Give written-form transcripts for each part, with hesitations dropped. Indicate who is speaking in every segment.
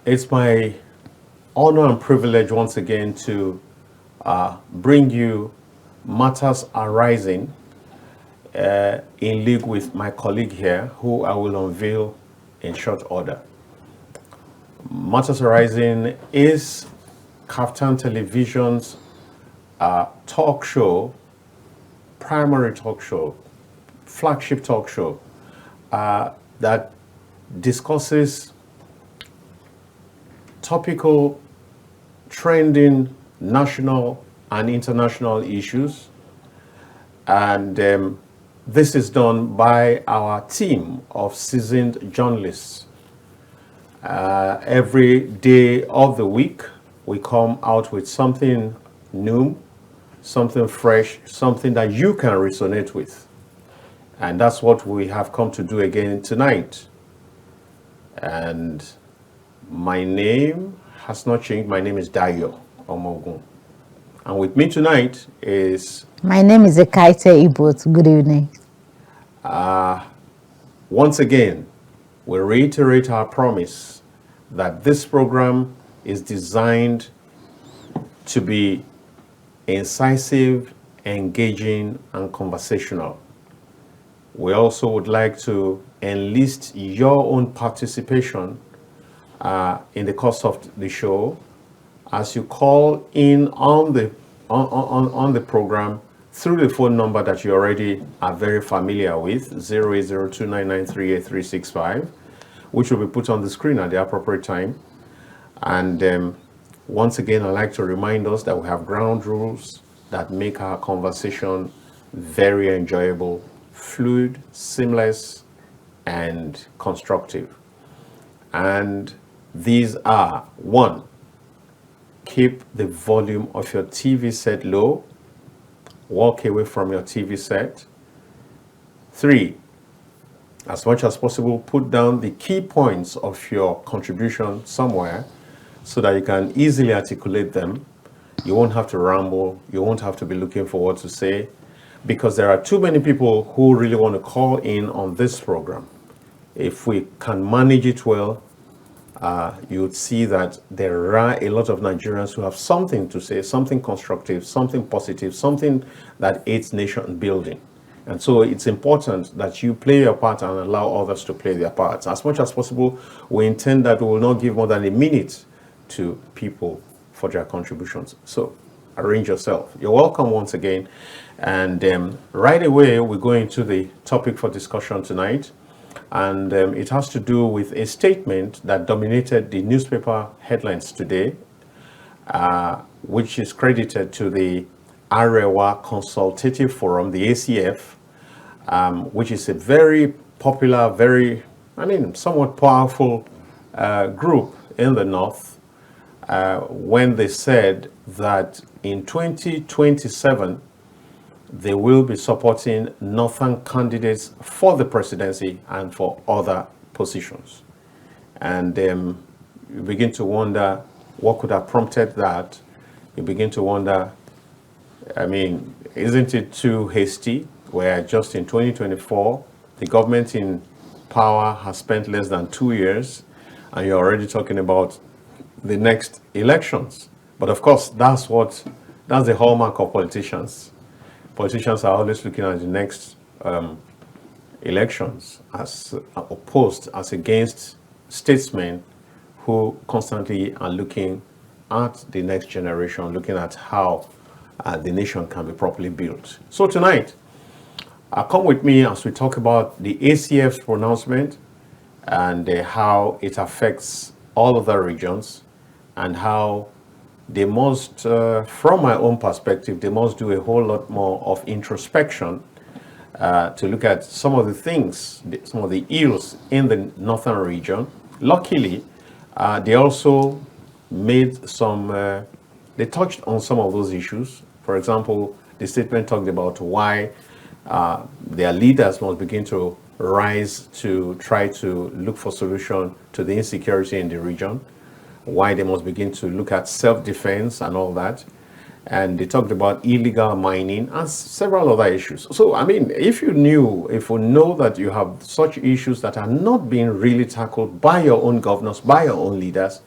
Speaker 1: It's my honor and privilege once again to bring you matters arising in league with my colleague here, who I will unveil in short order. Matters Arising is KAFTAN Television's talk show, primary talk show, flagship talk show that discusses topical, trending national and international issues. And this is done by our team of seasoned journalists. Every day of the week, we come out with something new, something fresh, something that you can resonate with. And that's what we have come to do again tonight. And my name has not changed. My name is Dayo Omoogun. And with me tonight is...
Speaker 2: My name is Ekaette Ibuot. Good evening.
Speaker 1: Once again, we reiterate our promise that this program is designed to be incisive, engaging, and conversational. We also would like to enlist your own participation in the course of the show as you call in on the program through the phone number that you already are very familiar with, 08029938365, which will be put on the screen at the appropriate time. And once again, I'd like to remind us that we have ground rules that make our conversation very enjoyable, fluid, seamless, and constructive. And these are: 1, keep the volume of your TV set low. Walk away from your TV set. 3, as much as possible, put down the key points of your contribution somewhere so that you can easily articulate them. You won't have to ramble. You won't have to be looking for what to say, because there are too many people who really want to call in on this program. If we can manage it well, you would see that there are a lot of Nigerians who have something to say, something constructive, something positive, something that aids nation building. And so it's important that you play your part and allow others to play their parts. As much as possible, we intend that we will not give more than a minute to people for their contributions. So arrange yourself. You're welcome once again. And right away, we go into the topic for discussion tonight. And it has to do with a statement that dominated the newspaper headlines today, which is credited to the Arewa Consultative Forum, the ACF, which is a very popular, somewhat powerful group in the North, when they said that in 2027, they will be supporting Northern candidates for the presidency and for other positions. And you begin to wonder what could have prompted that. You begin to wonder, isn't it too hasty, where just in 2024, the government in power has spent less than 2 years, and you're already talking about the next elections? But of course, that's the hallmark of politicians. Politicians are always looking at the next elections as opposed, as against statesmen who constantly are looking at the next generation, looking at how the nation can be properly built. So tonight, come with me as we talk about the ACF's pronouncement and how it affects all other regions, and how they must, from my own perspective, they must do a whole lot more of introspection to look at some of the things, some of the ills in the northern region. Luckily, they also made some, they touched on some of those issues. For example, the statement talked about why their leaders must begin to rise to try to look for solution to the insecurity in the region, why they must begin to look at self-defense and all that. And they talked about illegal mining and several other issues. So, if we know that you have such issues that are not being really tackled by your own governors, by your own leaders,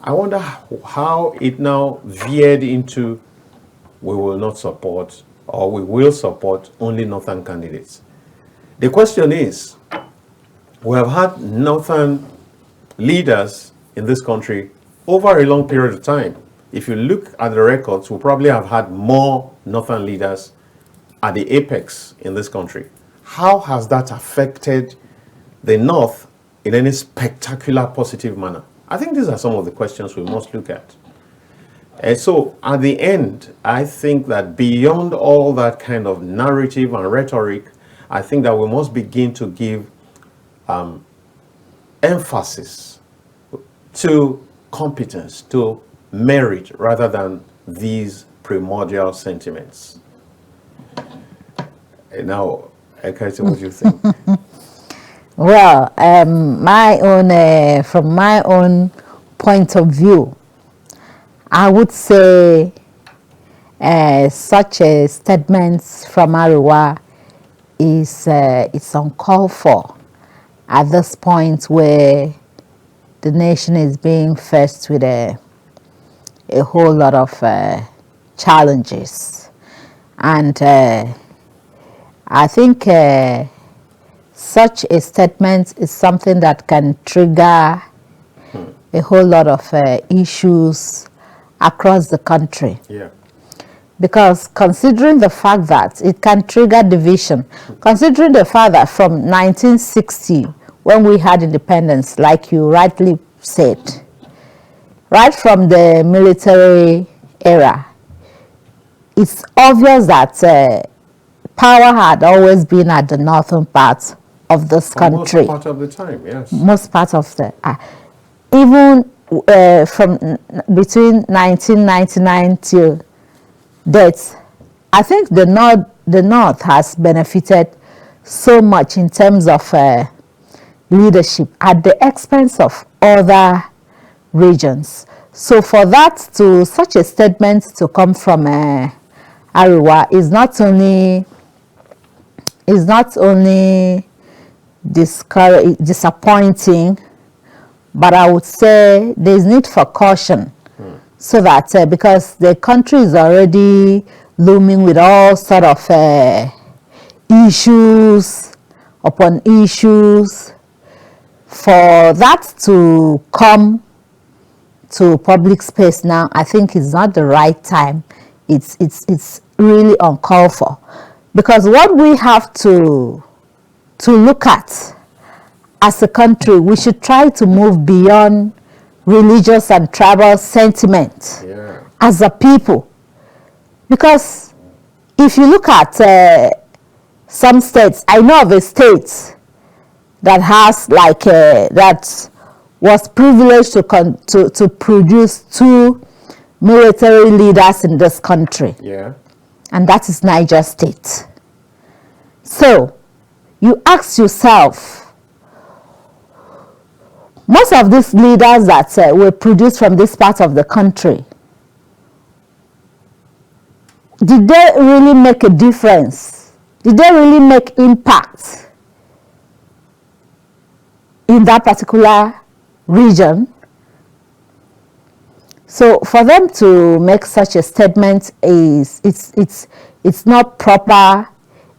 Speaker 1: I wonder how it now veered into we will not support or we will support only Northern candidates. The question is, we have had Northern leaders in this country over a long period of time. If you look at the records, we probably have had more Northern leaders at the apex in this country. How has that affected the North in any spectacular positive manner? I think these are some of the questions we must look at. And so at the end, I think that beyond all that kind of narrative and rhetoric, I think that we must begin to give emphasis to competence, to merit, rather than these primordial sentiments. Now, Ekaette, what do you think?
Speaker 2: Well, from my own point of view, I would say such a statement from Ariwa is it's uncalled for at this point where the nation is being faced with a whole lot of challenges, and I think such a statement is something that can trigger a whole lot of issues across the country.
Speaker 1: Yeah.
Speaker 2: Because considering the fact that it can trigger division, considering the fact that from 1960, when we had independence, like you rightly said, right from the military era, it's obvious that power had always been at the northern part of this country.
Speaker 1: Most part of the time, yes.
Speaker 2: Most part of the even from between 1999 till date, I think the north has benefited so much in terms of leadership at the expense of other regions. So for that to such a statement to come from Ariwa is not only disappointing, but I would say there's need for caution, so that because the country is already looming with all sort of issues upon issues, for that to come to public space now, I think is not the right time. It's really uncalled for, because what we have to look at as a country, we should try to move beyond religious and tribal sentiment as a people. Because if you look at some states, I know of a state that has that was privileged to produce 2 military leaders in this country.
Speaker 1: Yeah.
Speaker 2: And that is Niger State. So you ask yourself, most of these leaders that were produced from this part of the country, did they really make a difference? Did they really make impact in that particular region? So for them to make such a statement it's not proper,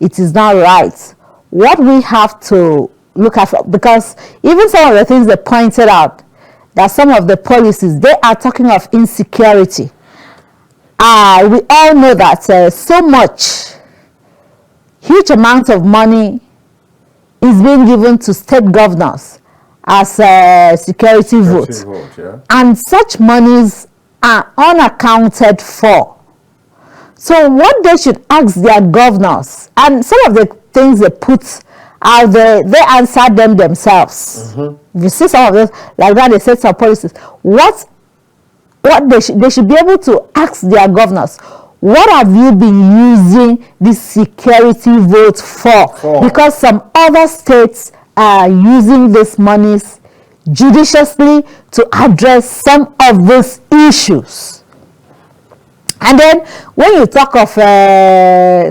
Speaker 2: it is not right. What we have to look at, because even some of the things they pointed out, that some of the policies, they are talking of insecurity. We all know that so much, huge amount of money is being given to state governors as a security vote.
Speaker 1: Yeah.
Speaker 2: And such monies are unaccounted for. So what they should ask their governors, and some of the things they put out there, they answered them themselves. If you see some of those, like that, they said some policies. What they should be able to ask their governors, what have you been using this security vote for? Because some other states are using these monies judiciously to address some of these issues. And then when you talk of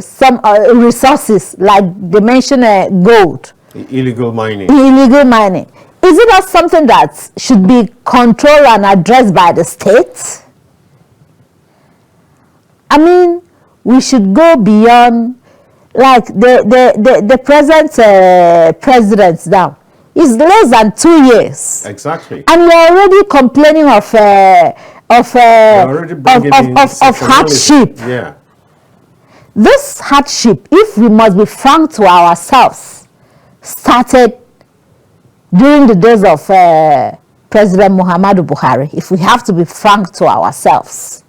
Speaker 2: some resources, like they mentioned gold.
Speaker 1: Illegal mining.
Speaker 2: Illegal mining. is it not something that should be controlled and addressed by the state? I mean, we should go beyond, like the present president now is less than 2 years.
Speaker 1: Exactly.
Speaker 2: And we're already complaining of hardship.
Speaker 1: Yeah.
Speaker 2: This hardship, if we must be frank to ourselves, started during the days of President Muhammadu Buhari, if we have to be frank to ourselves.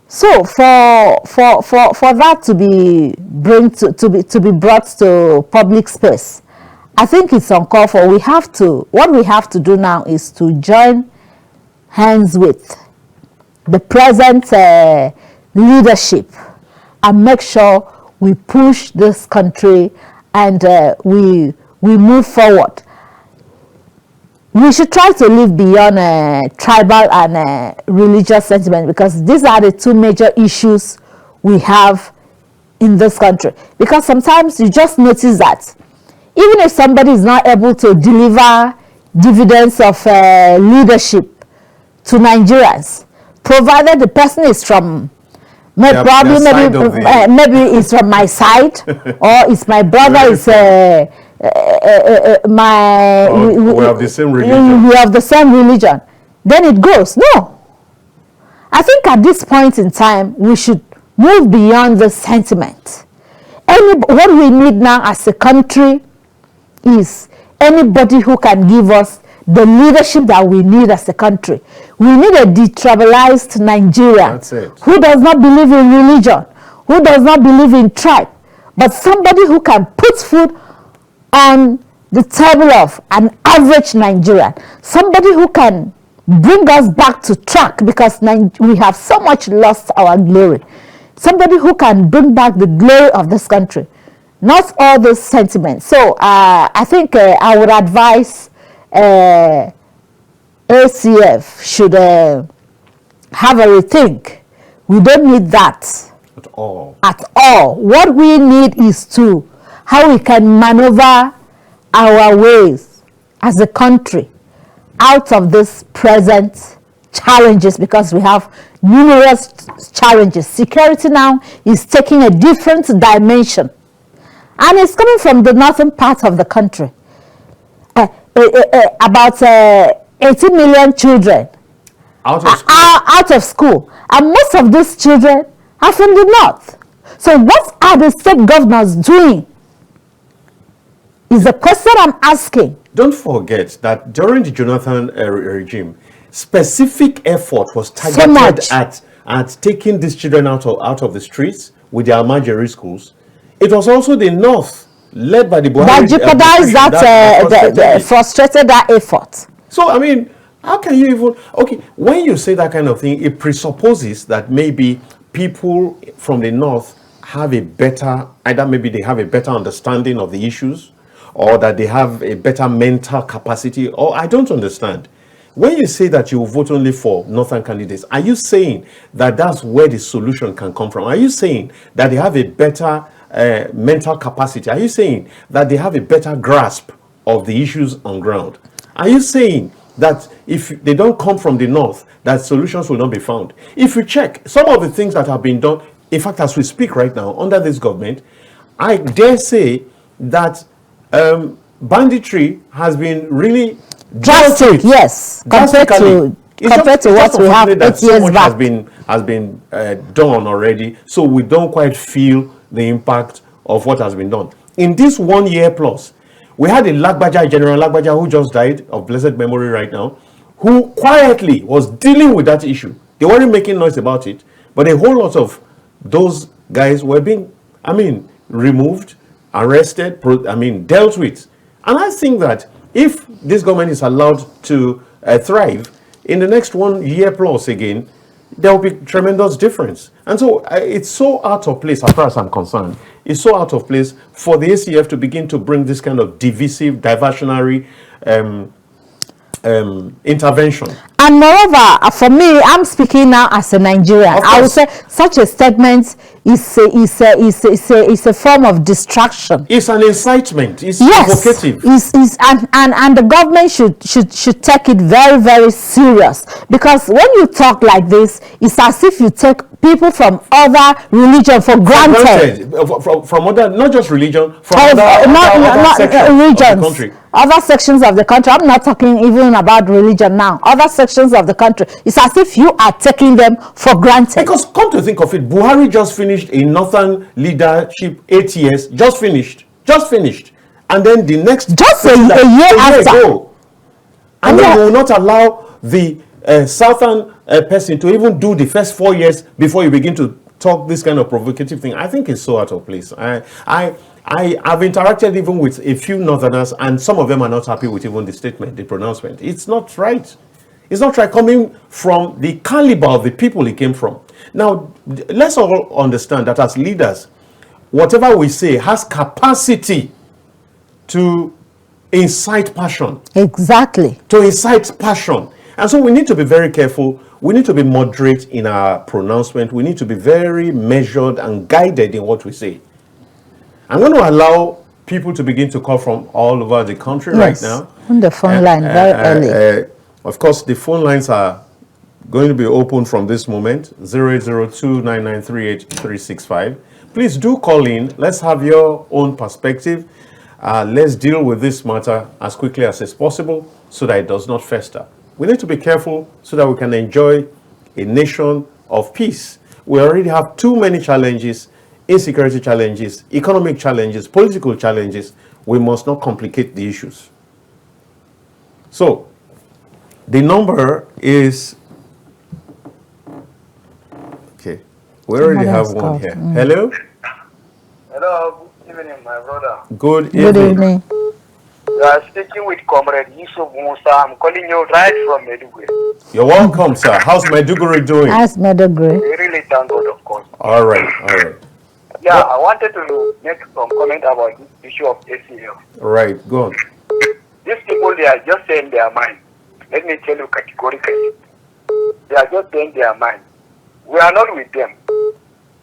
Speaker 2: So for that to be brought to public space, I think it's uncalled for. What we have to do now is to join hands with the present leadership and make sure we push this country and we move forward. We should try to live beyond tribal and religious sentiment, because these are the two major issues we have in this country. Because sometimes you just notice that even if somebody is not able to deliver dividends of leadership to Nigerians, provided the person is from maybe it's from my side, or it's my brother, is we
Speaker 1: have the same religion.
Speaker 2: We have the same religion. Then it goes. No. I think at this point in time, we should move beyond the sentiment. What we need now as a country is anybody who can give us the leadership that we need as a country. We need a detribalized Nigeria who does not believe in religion, who does not believe in tribe, but somebody who can put food on the table of an average Nigerian, somebody who can bring us back to track, because we have so much lost our glory, somebody who can bring back the glory of this country, not all those sentiments. So I think I would advise ACF should have a rethink. We don't need that
Speaker 1: at all.
Speaker 2: What we need is how we can maneuver our ways as a country out of this present challenges, because we have numerous challenges. Security now is taking a different dimension, and it's coming from the northern part of the country. About 18 million children out of school, and most of these children are from the north. So what are the state governors doing is the question I'm asking.
Speaker 1: Don't forget that during the Jonathan regime, specific effort was targeted at taking these children out of the streets with their Almajiri schools. It was also the north, led by the Buhari,
Speaker 2: that jeopardized that frustrated that effort.
Speaker 1: So, I mean, how can you even... Okay, when you say that kind of thing, it presupposes that maybe people from the north have a better... Either maybe they have a better understanding of the issues, or that they have a better mental capacity, or I don't understand. When you say that you vote only for northern candidates, are you saying that that's where the solution can come from? Are you saying that they have a better mental capacity? Are you saying that they have a better grasp of the issues on ground? Are you saying that if they don't come from the north, that solutions will not be found? If you check some of the things that have been done, in fact, as we speak right now, under this government, I dare say that banditry has been really
Speaker 2: drastic, yes, compared to what we have 8 years back.
Speaker 1: Has been done already, so we don't quite feel the impact of what has been done. In this 1 year plus, we had a General Lagbaja, who just died of blessed memory right now, who quietly was dealing with that issue. They weren't making noise about it, but a whole lot of those guys were being, removed, arrested, dealt with. And I think that if this government is allowed to thrive, in the next 1 year plus again, there will be tremendous difference. And so it's so out of place, as far as I'm concerned, it's so out of place for the ACF to begin to bring this kind of divisive, diversionary intervention.
Speaker 2: And moreover, for me, I'm speaking now as a Nigerian. I would say such a statement is a form of distraction.
Speaker 1: It's an incitement. It's provocative.
Speaker 2: And the government should take it very, very serious, because when you talk like this, it's as if you take people from other religion for granted.
Speaker 1: From other, not just religion, from other sections of the country.
Speaker 2: Other sections of the country. I'm not talking even about religion now. Other sections of the country. It's as if you are taking them for granted.
Speaker 1: Because come to think of it, Buhari just finished a northern leadership 8 years. Just finished. And then the next...
Speaker 2: Just a year after.
Speaker 1: And then we will not allow the southern person to even do the first 4 years before you begin to talk this kind of provocative thing. I think it's so out of place. I've interacted even with a few northerners, and some of them are not happy with even the statement, the pronouncement. It's not right. It's not right coming from the caliber of the people it came from. Now, let's all understand that as leaders, whatever we say has capacity to incite passion.
Speaker 2: Exactly.
Speaker 1: To incite passion. And so we need to be very careful. We need to be moderate in our pronouncement. We need to be very measured and guided in what we say. I'm going to allow people to begin to call from all over the country right now.
Speaker 2: On the phone line very early.
Speaker 1: Of course, the phone lines are going to be open from this moment, 0802-993-8365. Please do call in. Let's have your own perspective. Let's deal with this matter as quickly as is possible so that it does not fester. We need to be careful so that we can enjoy a nation of peace. We already have too many challenges, insecurity challenges, economic challenges, political challenges. We must not complicate the issues. So, the number is... Okay, we already have one here. Hello?
Speaker 3: Hello, good evening, my brother.
Speaker 1: Good evening.
Speaker 3: You are speaking with Comrade Yusuf Musa. I'm calling you right from Maiduguri.
Speaker 1: You're welcome, sir. How's Maiduguri doing?
Speaker 2: How's Maiduguri?
Speaker 3: We really thank God, of course.
Speaker 1: All right.
Speaker 3: Yeah, I wanted to make some comment about this issue of ACF.
Speaker 1: All right, go on.
Speaker 3: These people, they are just saying their mind. Let me tell you categorically. They are just saying their mind. We are not with them.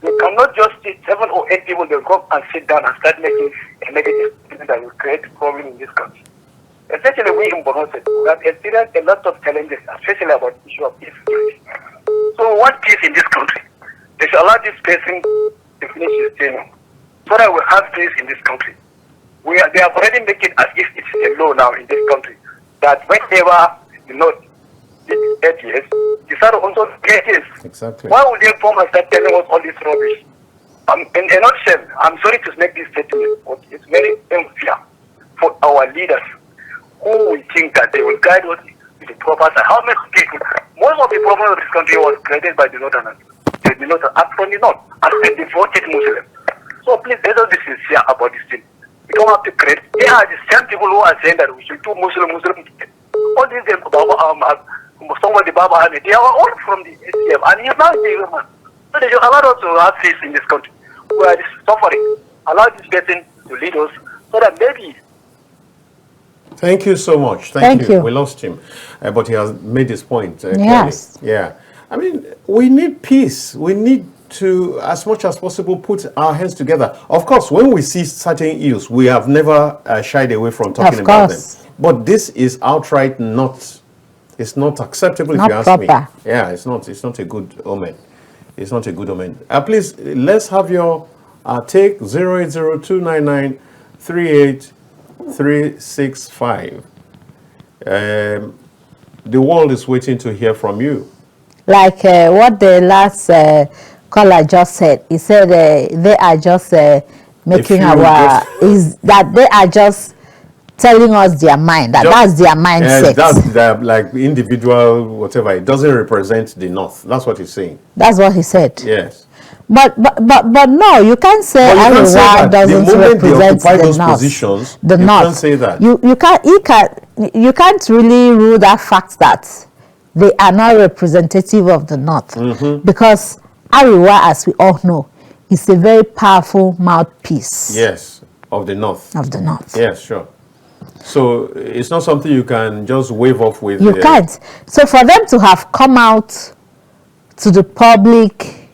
Speaker 3: They cannot just sit 7 or 8 people, they'll come and sit down and start making a negative statement that will create problem in this country. Especially we in Borno State, we have experienced a lot of challenges, especially about the issue of insecurity. So we want peace in this country. They should allow this person to finish his tenure, so that we have peace in this country. They have already made it as if it's a law now in this country, that whenever, it's 8 years, you start also 8 years.
Speaker 1: Exactly.
Speaker 3: Why would they come and start telling us all this rubbish? In a nutshell, I'm sorry to make this statement, but it's very unfair for our leaders who we think that they will guide us to the proper side. How many people, most of the problem of this country was created by the Northerners. The Northerners are from the North, and they devoted Muslims. So please, let us be sincere about this thing. We don't have to create. They are the same people who are saying that we should do Muslim. All these somebody Baba Hamid, they are all from the ACF, and he's now the man. So they should allow us to have peace in this country. We are suffering. Allow this person to lead us so that maybe.
Speaker 1: Thank you so much. Thank you. We lost him, but he has made his point.
Speaker 2: Yes.
Speaker 1: Yeah. I mean, we need peace. We need to, as much as possible, put our heads together. Of course, when we see certain ills, we have never shied away from talking about them. But this is outright not. It's not acceptable, if you ask me. Yeah, it's not a good omen. It's not a good omen. Please, let's have your take. 0802-9938-365. The world is waiting to hear from you.
Speaker 2: Like what the last caller just said. He said they are just making they are just telling us their mind, that's their mindset.
Speaker 1: That's their, like, individual, whatever. It doesn't represent the North. That's what he's saying.
Speaker 2: That's what he said.
Speaker 1: Yes.
Speaker 2: But no, you can't say Ariwa doesn't represent the North.
Speaker 1: Positions,
Speaker 2: the North.
Speaker 1: You can't say that.
Speaker 2: You can't really rule that fact that they are not representative of the North, because Ariwa, as we all know, is a very powerful mouthpiece.
Speaker 1: Yes, of the North.
Speaker 2: Of the North.
Speaker 1: Yes, sure. So it's not something you can just wave off with.
Speaker 2: You can't. So for them to have come out to the public,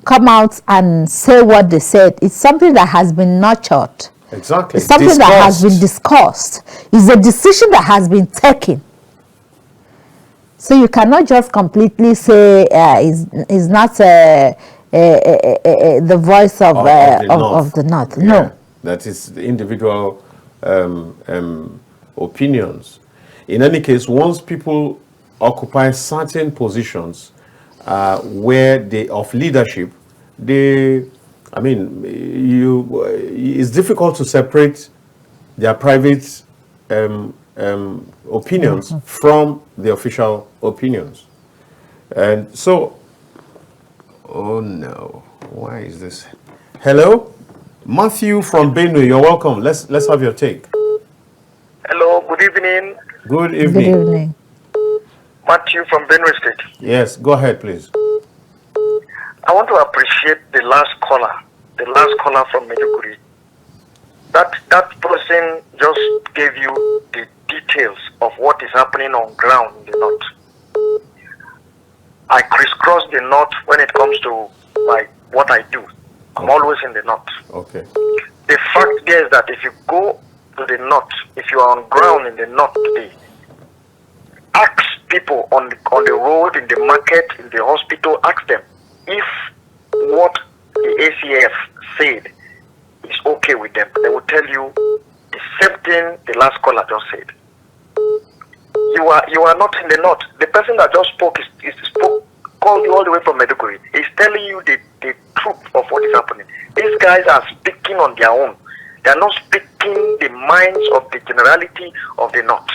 Speaker 2: come out and say what they said, it's something that has been nurtured.
Speaker 1: Exactly.
Speaker 2: It's something that has been discussed. It's a decision that has been taken. So you cannot just completely say is not the voice of the North.
Speaker 1: Yeah,
Speaker 2: no.
Speaker 1: that is the individual opinions. In any case, once people occupy certain positions where they of leadership, it's difficult to separate their private opinions from the official opinions. And so, oh no, why is this? Hello, Matthew from Benue, you're welcome. Let's have your take.
Speaker 3: Hello, good evening.
Speaker 1: Good evening.
Speaker 2: Good evening.
Speaker 3: Matthew from Benue State.
Speaker 1: Yes, go ahead, please.
Speaker 3: I want to appreciate the last caller from Maiduguri. That person just gave you the details of what is happening on ground in the North. I crisscross the North when it comes to what I do. I'm always in the North.
Speaker 1: Okay.
Speaker 3: The fact there is that if you go to the North, if you are on ground in the North today, ask people on the road, in the market, in the hospital, ask them if what the ACF said is okay with them. They will tell you the same thing the last caller just said. You are not in the North. The person that just spoke called you all the way from Maiduguri. He's telling you the truth of what is happening. These guys are speaking on their own. They are not speaking the minds of the generality of the North.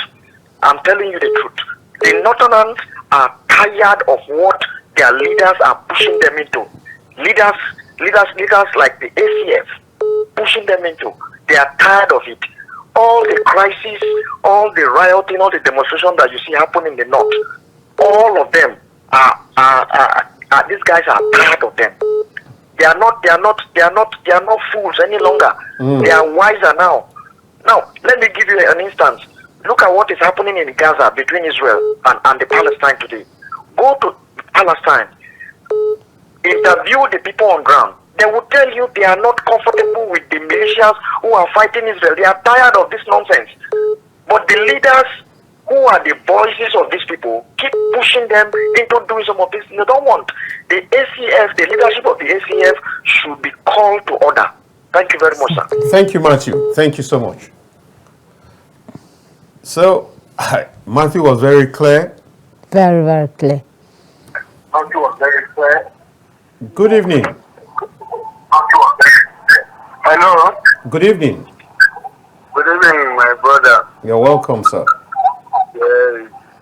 Speaker 3: I'm telling you the truth. The Northerners are tired of what their leaders are pushing them into. Leaders like the ACF pushing them into. They are tired of it. All the crises, all the rioting, all the demonstration that you see happen in the North, all of them these guys are tired of them. They are not fools any longer. They are wiser now. Now, let me give you an instance. Look at what is happening in Gaza between Israel and the Palestine today. Go to Palestine, interview the people on ground. They will tell you they are not comfortable with the militias who are fighting Israel. They are tired of this nonsense. But the leaders who are the voices of these people keep pushing them into doing some of this. They don't want. The ACF, the leadership of the ACF should be called to order. Thank you very much, sir.
Speaker 1: Thank you, Matthew. Thank you so much. So, Matthew was very clear.
Speaker 2: Very, very clear.
Speaker 3: Matthew was very clear.
Speaker 1: Good evening.
Speaker 3: Hello.
Speaker 1: Good evening.
Speaker 3: Good evening, my brother.
Speaker 1: You're welcome, sir.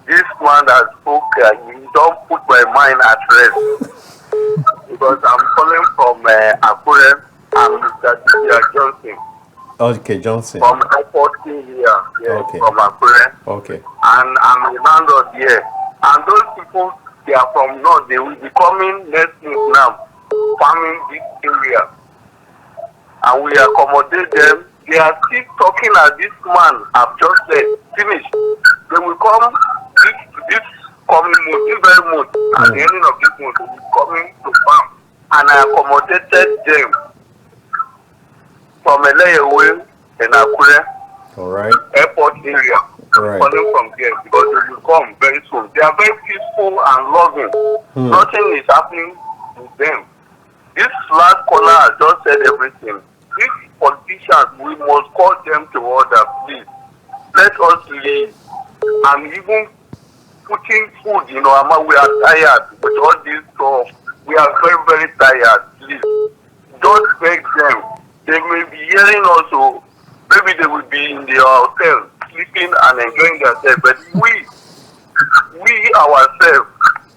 Speaker 3: This man that spoke, you don't put my mind at rest. Because I'm calling from Akure. I'm Mr. Johnson.
Speaker 1: Okay, Johnson.
Speaker 3: From airport here.
Speaker 1: Okay.
Speaker 3: From Akure.
Speaker 1: Okay.
Speaker 3: And I'm a landlord here. And those people, they are from North. They will be coming next month now, farming this area. And we accommodate them. They are still talking as this man have just said. Finish. They will come this coming month, this very month, at the ending of this month, they will be coming to farm. And I accommodated them from Eleyewe in Akure.
Speaker 1: All right.
Speaker 3: Airport area.
Speaker 1: Right.
Speaker 3: Coming from there because they will come very soon. They are very peaceful and loving. Nothing is happening to them. This last caller has just said everything. These politicians, we must call them to order, please. Let us leave. And even putting food, we are tired with all this stuff. We are very, very tired, please. Don't beg them. They may be hearing also. Maybe they will be in their hotel, sleeping and enjoying themselves. But we ourselves,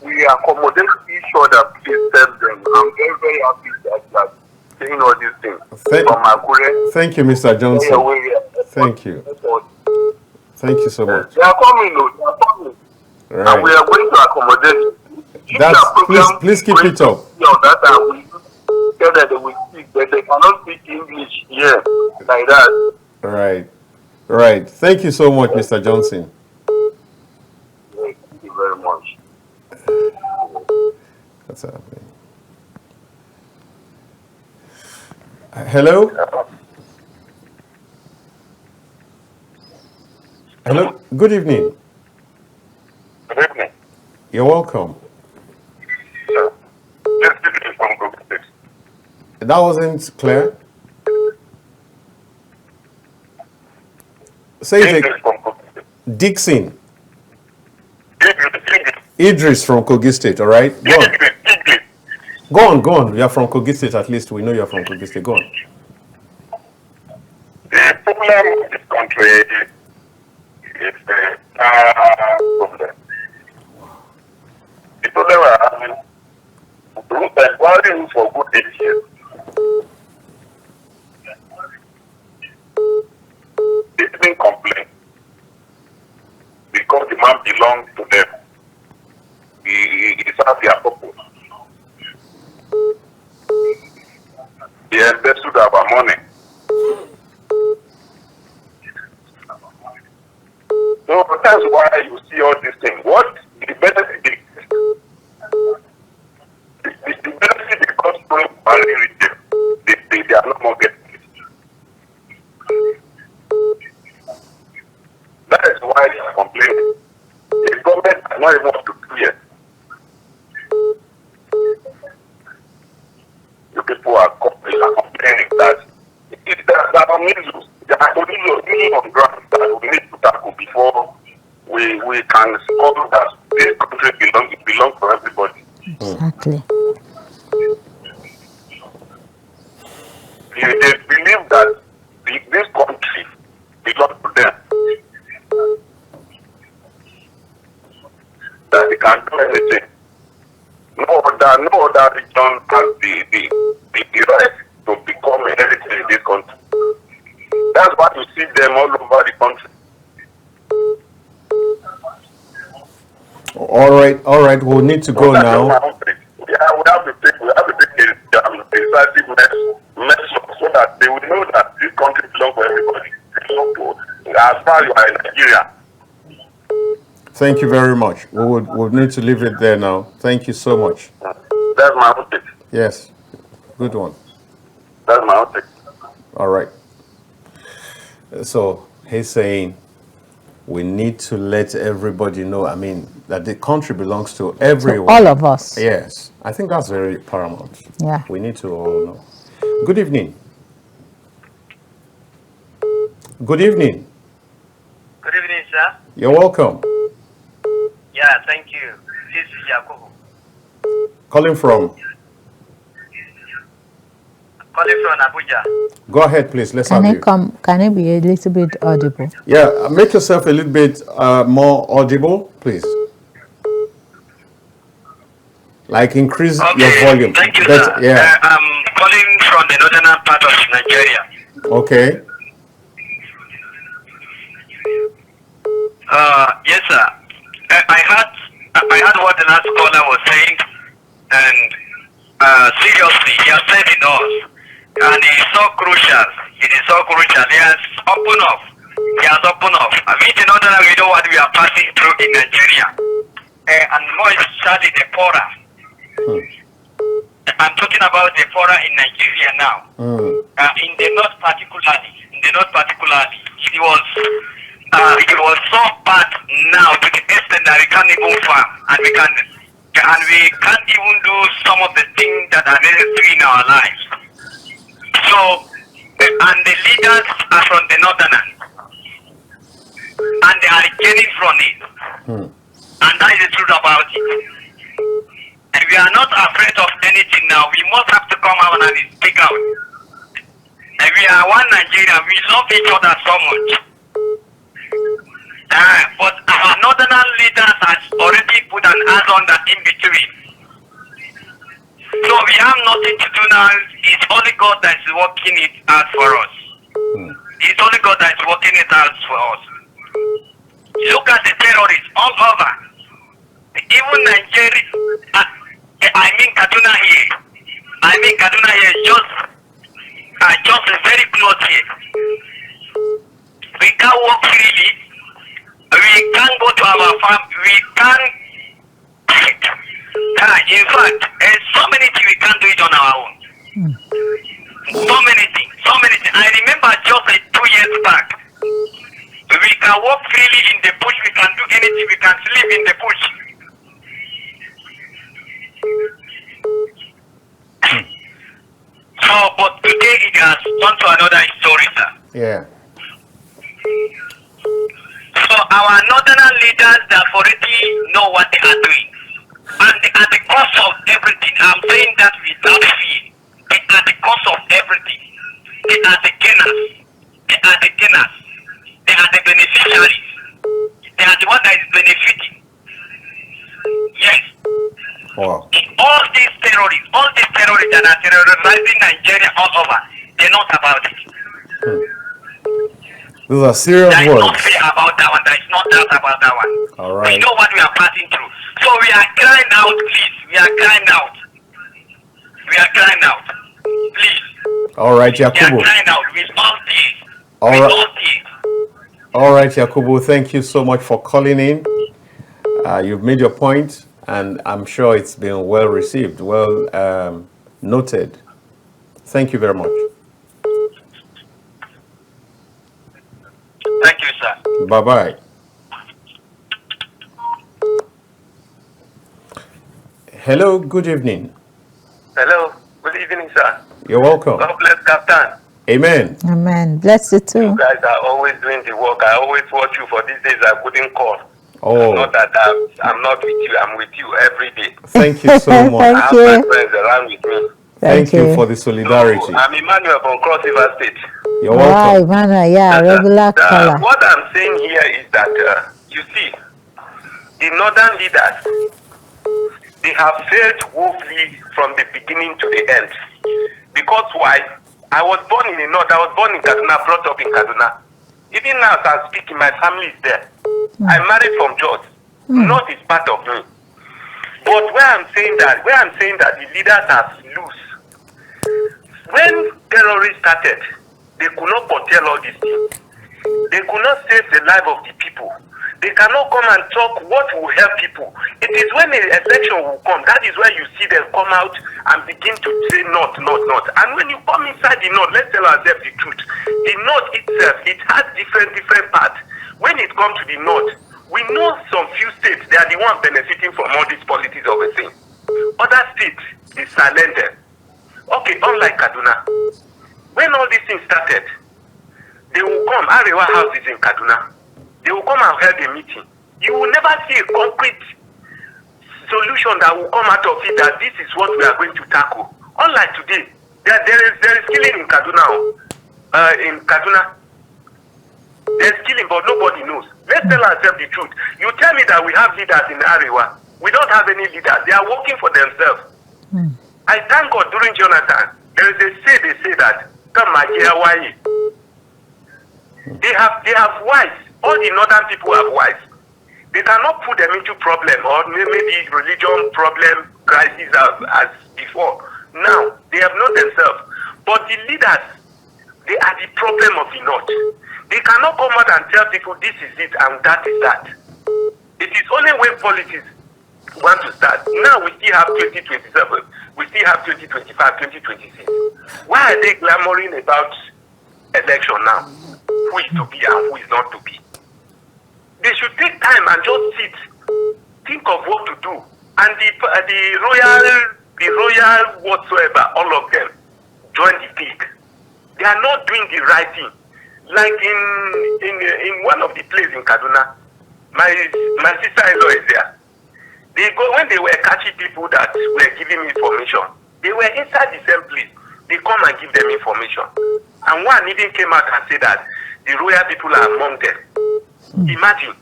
Speaker 3: we accommodate each other. Please tell them. I'm very, very happy that you are saying all these things.
Speaker 1: Thank you, Mr. Johnson. Thank you. Thank you so much.
Speaker 3: They are coming, they are coming.
Speaker 1: Right.
Speaker 3: And we are going to accommodate.
Speaker 1: Please keep it up.
Speaker 3: That they will speak, but they cannot speak English here like that.
Speaker 1: Right. Right. Thank you so much, Mr. Johnson.
Speaker 3: Thank you very much.
Speaker 1: What's happening? Hello? Hello. Good evening.
Speaker 3: Good evening.
Speaker 1: You're welcome.
Speaker 3: Sir. This is from Kogi State.
Speaker 1: That wasn't clear. Say it
Speaker 3: This
Speaker 1: again.
Speaker 3: is from Kogi State.
Speaker 1: Dixon.
Speaker 3: English.
Speaker 1: Idris from Kogi State, all right? Go on.
Speaker 3: English.
Speaker 1: Go on, go on. You're from Kogi State, at least we know you're from Kogi State. Go on.
Speaker 3: The problem of this country is the problem. The problem we are having, inquiring for good 8 years. They didn't complain because the man belongs to them. He serves their purpose. They embezzled our money. So that's why you see all these things. What the benefit the benefit because people are retail, they are not more getting it. That is why they are complaining. The government has not even want to do yet. You people are complaining that there are measures. There are measures on ground that we need to tackle before we can discover that this country belongs to everybody.
Speaker 2: Exactly.
Speaker 3: They believe that this country belongs to them. That they can do anything. No other region has the right to become anything in this country. That's why you see them all over the country.
Speaker 1: All right. We'll need to go now.
Speaker 3: We have to take a decisive measure so that they will know that this country belongs to everybody. As far as you are in Nigeria.
Speaker 1: Thank you very much. We'll need to leave it there now. Thank you so much.
Speaker 3: That's my own take.
Speaker 1: Yes. Good one.
Speaker 3: That's my own take.
Speaker 1: All right. So he's saying we need to let everybody know, that the country belongs to everyone.
Speaker 2: All of us.
Speaker 1: Yes. I think that's very paramount.
Speaker 2: Yeah.
Speaker 1: We need to all know. Good evening. Good evening.
Speaker 4: Good evening, sir.
Speaker 1: You're welcome.
Speaker 4: Yeah, thank you. This is Yakubu.
Speaker 1: Calling from?
Speaker 4: Calling from Abuja.
Speaker 1: Go ahead, please. Let's have you.
Speaker 2: Can it be a little bit audible?
Speaker 1: Yeah, make yourself a little bit more audible, please. Like increase your volume.
Speaker 4: Thank you,
Speaker 1: That's,
Speaker 4: sir.
Speaker 1: yeah.
Speaker 4: I'm calling from the northern part of Nigeria.
Speaker 1: Okay.
Speaker 4: Yes, sir. I heard what the last caller was saying, and seriously, he has said enough, and it is so crucial. It is so crucial. He has opened up. In order that we know what we are passing through in Nigeria, and more especially the poorer. I'm talking about the poorer in Nigeria now. In the north particularly, it was so bad now to the extent that we can't even farm, and we can't even do some of the things that are necessary in our lives. So, and the leaders are from the northerners, and they are gaining from it. And that is the truth about it. And we are not afraid of anything now. We must have to come out and speak out. And we are one Nigeria. We love each other so much. But our northern leaders has already put an hand on that in between. So we have nothing to do now. It's only God that is working it out for us. It's only God that is working it out for us. Look at the terrorists all over. Even Nigeria, Kaduna here. Just very close here. We can't walk freely. We can't go to our farm. We can't. In fact, there's so many things we can't do it on our own. So many things. I remember just 2 years back, we can walk freely in the bush. We can do anything. We can sleep in the bush. So, but today it has gone to another story, sir.
Speaker 1: Yeah.
Speaker 4: So our northern leaders that already know what they are doing. And at the cost of everything, I'm saying that without fear. They are the cost of everything. They are the gainers. They are the gainers. They are the beneficiaries. They are the one that is benefiting. Yes.
Speaker 1: Wow.
Speaker 4: All these terrorists that are terrorizing Nigeria all over, they know about it.
Speaker 1: Those are serious
Speaker 4: There is
Speaker 1: words.
Speaker 4: not fear about that one. There is not doubt about that one.
Speaker 1: All right.
Speaker 4: We know what we are passing through. So we are crying out, please. We are crying out. We are crying out. Please.
Speaker 1: All right,
Speaker 4: We are
Speaker 1: Yakubu.
Speaker 4: crying out with all tears.
Speaker 1: All
Speaker 4: With
Speaker 1: right.
Speaker 4: all tears.
Speaker 1: All right, Yakubu, thank you so much for calling in. You've made your point, and I'm sure it's been well received, well noted. Thank you very much.
Speaker 4: Thank you, sir.
Speaker 1: Bye-bye. Hello, good evening.
Speaker 3: Hello, good evening, sir.
Speaker 1: You're welcome.
Speaker 3: God bless KAFTAN.
Speaker 1: Amen.
Speaker 2: Amen. Bless you too.
Speaker 3: You guys are always doing the work. I always watch you. For these days, I couldn't call.
Speaker 1: Oh,
Speaker 3: Not that I'm not with you. I'm with you every day.
Speaker 1: thank you so much.
Speaker 2: Thank
Speaker 3: I have
Speaker 2: you.
Speaker 3: my friends around with me.
Speaker 1: Thank you for the solidarity.
Speaker 3: So, I'm Emmanuel from Cross River State.
Speaker 1: You're
Speaker 2: Wow,
Speaker 1: welcome.
Speaker 2: Emmanuel, yeah, regular caller.
Speaker 3: What I'm saying here is that, you see, the northern leaders, they have failed woefully from the beginning to the end. Because why? I was born in the north. I was born in Kaduna, brought up in Kaduna. Even now, as I'm speaking, my family is there. I'm married from Jos. North is part of me. But where I'm saying that the leaders are loose. When terrorists started, they could not curtail all these things. They could not save the life of the people. They cannot come and talk what will help people. It is when the election will come, that is where you see them come out and begin to say not. And when you come inside the north, let's tell ourselves the truth. The north itself, it has different parts. When it comes to the north, we know some few states, they are the ones benefiting from all these politics of a thing. Other states, they silent them. Okay, unlike Kaduna, when all these things started, they will come, Arewa House is in Kaduna. They will come and hold a meeting. You will never see a concrete solution that will come out of it that this is what we are going to tackle. Unlike today, there is killing in Kaduna. There's killing, but nobody knows. Let's tell ourselves the truth. You tell me that we have leaders in Arewa. We don't have any leaders. They are working for themselves. I thank God during Jonathan, they say that, come my dear, why? They have wives. All the northern people have wives. They cannot put them into problem or maybe religion problem crisis as before. Now they have known themselves. But the leaders, they are the problem of the north. They cannot come out and tell people this is it and that is that. It is only when politics want to start. Now we still have 2027. We still have 2025, 2026. Why are they clamoring about election now? Who is to be and who is not to be? They should take time and just sit, think of what to do. And the royal whatsoever, all of them, join the clique. They are not doing the right thing. Like in one of the places in Kaduna, my sister-in-law is there. They go when they were catching people that were giving information. They were inside the same place. They come and give them information. And one even came out and said that the royal people are among them. Imagine.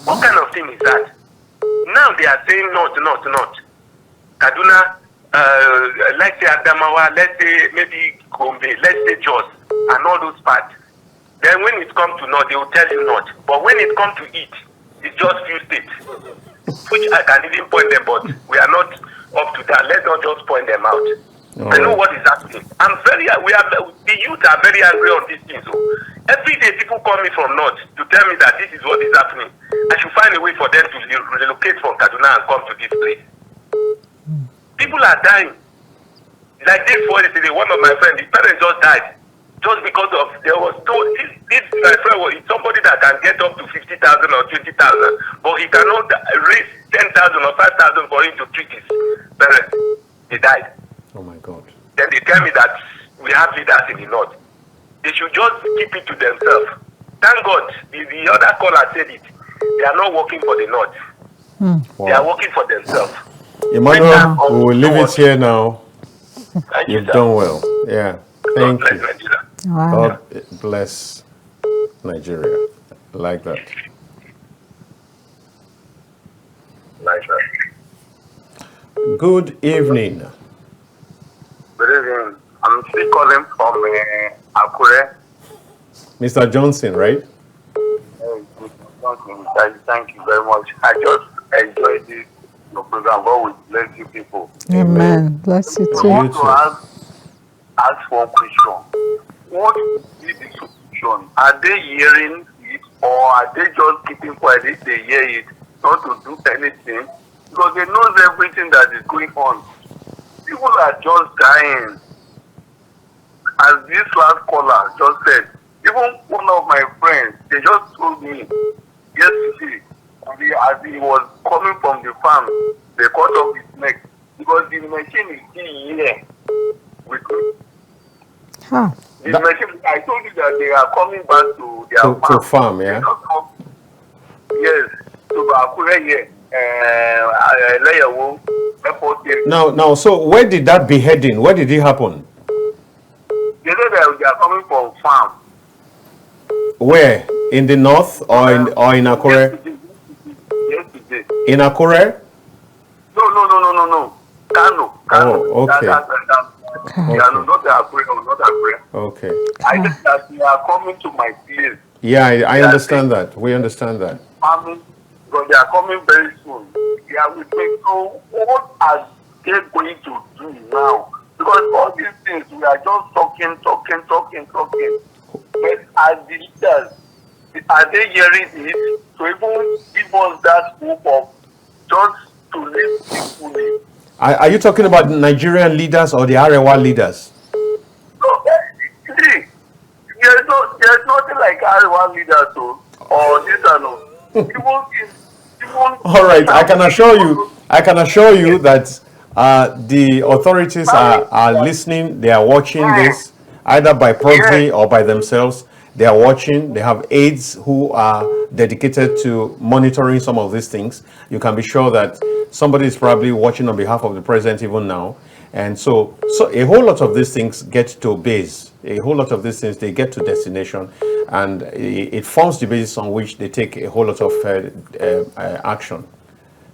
Speaker 3: What kind of thing is that? Now they are saying not. Kaduna, let's say Adamawa, let's say maybe Gombe, let's say Jos, and all those parts. Then when it comes to north, they will tell you not. But when it comes to it, it's just few states. Which I can even point them, but we are not up to that. Let's not just point them out. I know what is happening. The youth are very angry on these things. So Every day people call me from North to tell me that this is what is happening. I should find a way for them to relocate from Kaduna and come to this place. People are dying. Like this one yesterday, one of my friends, his parents just died. Just because of, there was this my friend was somebody that can get up to 50,000 or 20,000, but he cannot raise 10,000 or 5,000 for him to treat his parents. They died.
Speaker 1: Oh my God.
Speaker 3: Then they tell me that we have leaders in the North. They should just keep it to themselves. Thank God, the other caller said it. They are not working for the North.
Speaker 1: Wow.
Speaker 3: They are working for themselves.
Speaker 1: Emmanuel, we will leave it here now.
Speaker 3: Thank
Speaker 1: You've
Speaker 3: you,
Speaker 1: done well. Yeah. Thank
Speaker 3: God
Speaker 1: you.
Speaker 3: bless Nigeria.
Speaker 2: Wow.
Speaker 1: God bless Nigeria. I like that.
Speaker 3: Like that.
Speaker 1: Good evening.
Speaker 3: Good evening. I'm still calling from Akure.
Speaker 1: Mr. Johnson, right?
Speaker 3: Thank you very much. I just enjoyed this your program. God will bless you people.
Speaker 2: Amen. Bless you
Speaker 3: I
Speaker 2: too.
Speaker 3: want to ask one question. What is the solution? Are they hearing it, or are they just keeping quiet if they hear it, not to do anything? Because they know everything that is going on. People are just dying. As this last caller just said, even one of my friends, they just told me yesterday, as he was coming from the farm, they cut off his neck because the machine is still here with me.
Speaker 2: Huh.
Speaker 3: The machine, I told you that they are coming back to their farm.
Speaker 1: To farm, yeah?
Speaker 3: Yes, to Akure here, Leyawo, airport here.
Speaker 1: Now, so where did that beheading, where did it happen?
Speaker 3: They know that they are coming from farm.
Speaker 1: Where? In the north or in Akure?
Speaker 3: Yesterday.
Speaker 1: In Akure?
Speaker 3: No. Kano.
Speaker 1: Oh, okay.
Speaker 3: Kano, not Akure.
Speaker 1: Okay.
Speaker 3: I think that they are coming to my place.
Speaker 1: Yeah, I understand that. We understand that.
Speaker 3: Farming, because they are coming very soon. They are with me. So what are they going to do now? Because all these things, we are just talking. But as the leaders, are they hearing it? To even give us that hope of just to live peacefully.
Speaker 1: Are you talking about Nigerian leaders or the Arewa leaders?
Speaker 3: So, see, there's nothing like Arewa leaders or this and all.
Speaker 1: All right, I can assure you that the authorities are listening. They are watching this either by proxy or by themselves. They are watching. They have aides who are dedicated to monitoring some of these things. You can be sure that somebody is probably watching on behalf of the president even now. And so a whole lot of these things get to base. A whole lot of these things, they get to destination, and it forms the basis on which they take a whole lot of action.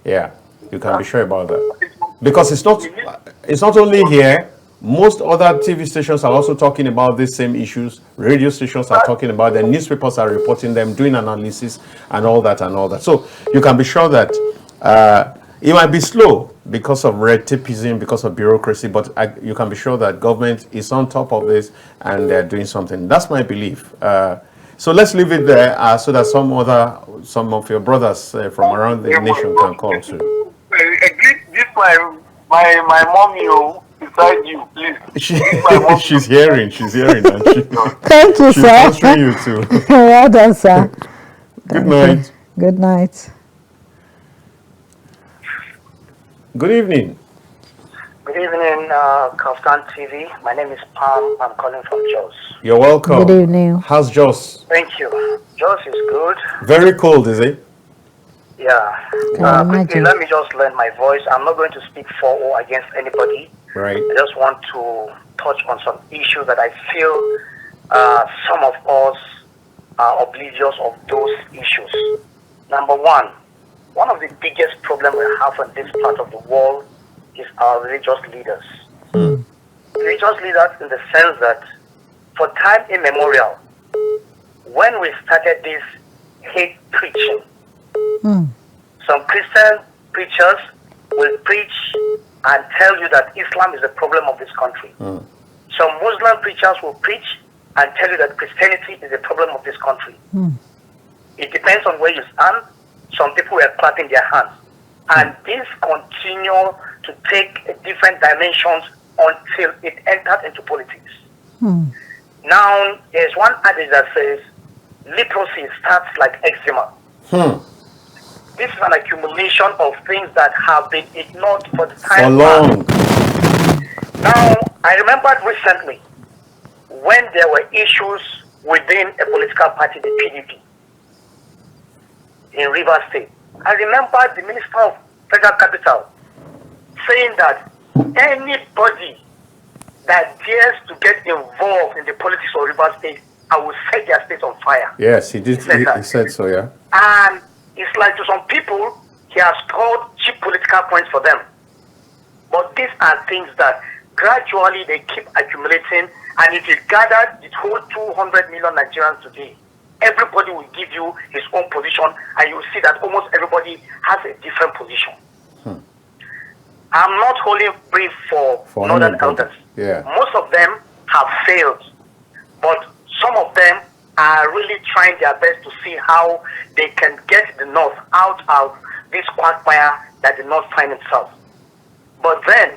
Speaker 1: Yeah, you can be sure about that. Because it's not only here. Most other TV stations are also talking about these same issues. Radio stations are talking about them. Newspapers are reporting them, doing analysis and all that. So you can be sure that it might be slow because of red tapeism, because of bureaucracy, but you can be sure that government is on top of this and they're doing something. That's my belief. So let's leave it there so that some of your brothers from around the nation can call too.
Speaker 3: This my mommy beside you, please.
Speaker 1: She's hearing. And
Speaker 2: Thank you,
Speaker 1: she's
Speaker 2: sir.
Speaker 1: answering you too.
Speaker 2: Well done, sir.
Speaker 1: Good night.
Speaker 2: Good night.
Speaker 1: Good evening.
Speaker 5: Good evening, KAFTANTV. My name is Pam. I'm calling from Jos.
Speaker 1: You're welcome.
Speaker 2: Good evening.
Speaker 1: How's Jos?
Speaker 5: Thank you. Jos is good.
Speaker 1: Very cold, is it?
Speaker 5: Yeah. Quickly, let me just lend my voice. I'm not going to speak for or against anybody.
Speaker 1: Right.
Speaker 5: I just want to touch on some issues that I feel some of us are oblivious of those issues. Number one of the biggest problems we have in this part of the world is our religious leaders. Religious leaders in the sense that for time immemorial, when we started this hate preaching, some Christian preachers will preach and tell you that Islam is the problem of this country. Some Muslim preachers will preach and tell you that Christianity is a problem of this country. It depends on where you stand. Some people were clapping their hands. And this continues to take different dimensions until it enters into politics. Now, there's one adage that says, leprosy starts like eczema. This is an accumulation of things that have been ignored for the time.
Speaker 1: For long.
Speaker 5: Now, I remembered recently when there were issues within a political party, the PDP, in Rivers State. I remember the Minister of Federal Capital saying that anybody that dares to get involved in the politics of Rivers State, I will set their state on fire.
Speaker 1: Yes, he did. He said so, yeah.
Speaker 5: And it's like to some people, he has scored cheap political points for them. But these are things that gradually they keep accumulating. And if you gather the whole 200 million Nigerians today, everybody will give you his own position, and you will see that almost everybody has a different position. I'm not holding brief for northern elders.
Speaker 1: Yeah.
Speaker 5: Most of them have failed, but some of them are really trying their best to see how they can get the North out of this quagmire that the North finds itself. But then,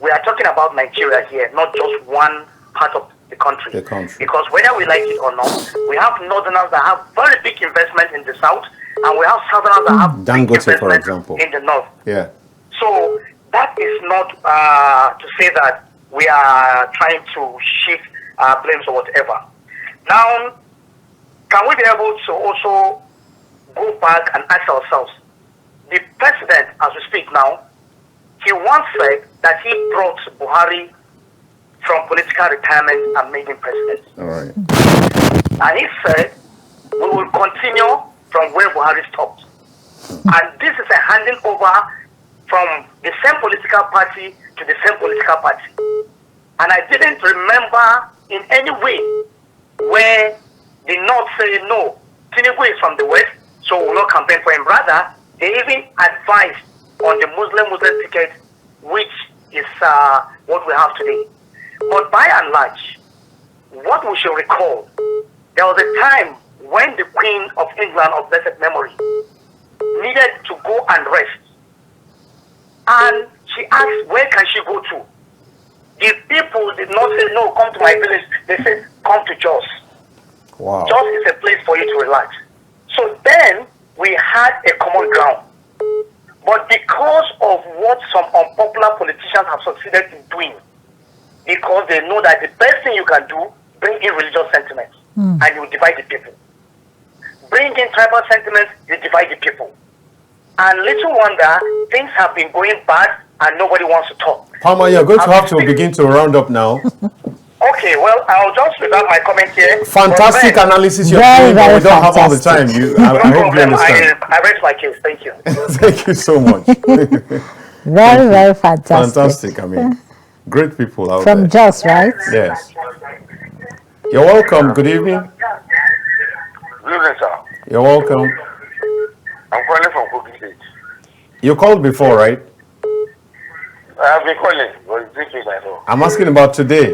Speaker 5: we are talking about Nigeria here, not just one part of the country. Because whether we like it or not, we have northerners that have very big investment in the south, and we have southerners that have big investment,
Speaker 1: for example,
Speaker 5: in the north.
Speaker 1: Yeah.
Speaker 5: So that is not to say that we are trying to shift blames or whatever. Now, can we be able to also go back and ask ourselves, the president, as we speak now, he once said that he brought Buhari from political retirement and made him president.
Speaker 1: All right.
Speaker 5: And he said, we will continue from where Buhari stopped. And this is a handing over from the same political party to the same political party. And I didn't remember in any way where the North say, no, Tinubu is from the West, so we will not campaign for him. Rather, they even advised on the Muslim ticket, which is what we have today. But by and large, what we should recall, there was a time when the Queen of England of blessed memory needed to go and rest. And she asked, where can she go to? The people did not say, no, come to my village. They said, come to Jos.
Speaker 1: Wow.
Speaker 5: Jos is a place for you to relax. So then we had a common ground. But because of what some unpopular politicians have succeeded in doing, because they know that the best thing you can do, bring in religious sentiments, and you divide the people. Bring in tribal sentiments, you divide the people. And little wonder, things have been going bad, and nobody wants to talk.
Speaker 1: Palmer, you're going to have to begin to round up now.
Speaker 5: Okay, well, I'll just without my comment here.
Speaker 1: Fantastic analysis you're doing, but we don't have all the time. I hope you understand.
Speaker 5: I rest my case. Thank you.
Speaker 1: Thank you so much.
Speaker 2: Very, very fantastic.
Speaker 1: Fantastic. I mean, great people out
Speaker 2: From
Speaker 1: there.
Speaker 2: Jos, right?
Speaker 1: Yes. You're welcome. Good evening.
Speaker 3: Good evening, sir.
Speaker 1: You're welcome.
Speaker 3: I'm calling from Kogi State.
Speaker 1: You called before, right?
Speaker 3: I have been calling, but it's this week I know.
Speaker 1: I'm asking about today.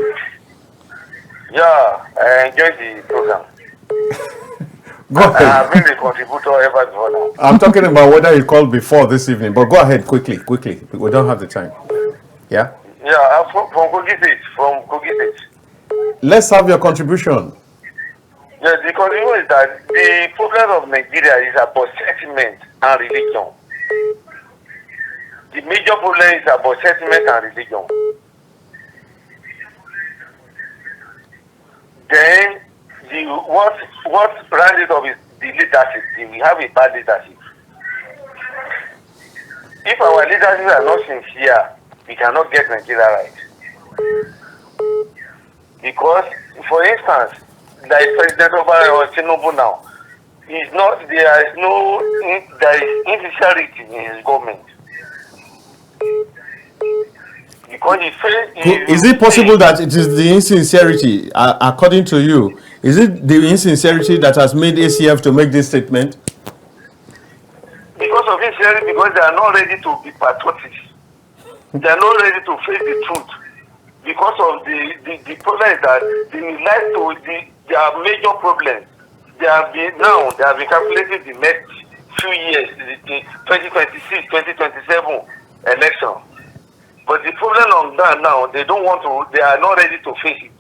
Speaker 3: Yeah, I enjoyed the program.
Speaker 1: Go
Speaker 3: I
Speaker 1: ahead.
Speaker 3: have been a contributor ever before now.
Speaker 1: I'm talking about whether you called before this evening, but go ahead quickly. We don't have the time. Yeah?
Speaker 3: Yeah, I'm from Kogi State.
Speaker 1: Let's have your contribution.
Speaker 3: Yeah, the contribution is that the problem of Nigeria is about sentiment and religion. The major problem is about sentiment and religion. Then what rounded up is the leadership. We have a bad leadership. If our leadership are not sincere, we cannot get Nigeria right. Because, for instance, like President Obama or Tinubu now, there is insincerity in his government. Because
Speaker 1: Is it possible that it is the insincerity, according to you, is it the insincerity that has made ACF to make this statement?
Speaker 3: Because of insincerity, because they are not ready to be patriotic. They are not ready to face the truth. because of the problem is that there are major problems. They have been calculating the next few years, the 2026, 2027 election. But the problem on that now, they are not ready to face it.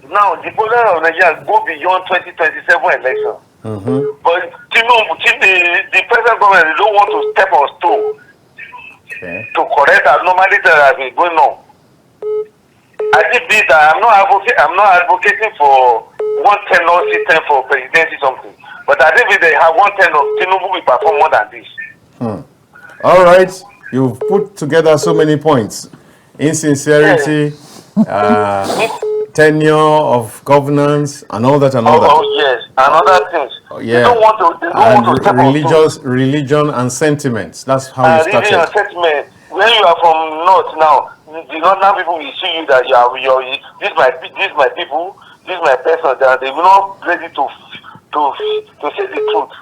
Speaker 3: Now, the problem of Nigeria go beyond 2027 election.
Speaker 1: Mm-hmm.
Speaker 3: But the present government, they don't want to step on stone to correct abnormalities that have been going on. I think this, I'm not advocating for one tenor system for presidency something. But I think if they have one tenor, Tinubu will perform more than this.
Speaker 1: All right. You've put together so many points. Insincerity, tenure of governance, and all that and all that.
Speaker 3: Oh, yes, and other things.
Speaker 1: Yeah.
Speaker 3: They don't want to step on
Speaker 1: religion and sentiments. That's how you started.
Speaker 3: Religion and sentiment. When you are from north now, the northern people will see you that this my people, this my person. That they will not ready to say the truth,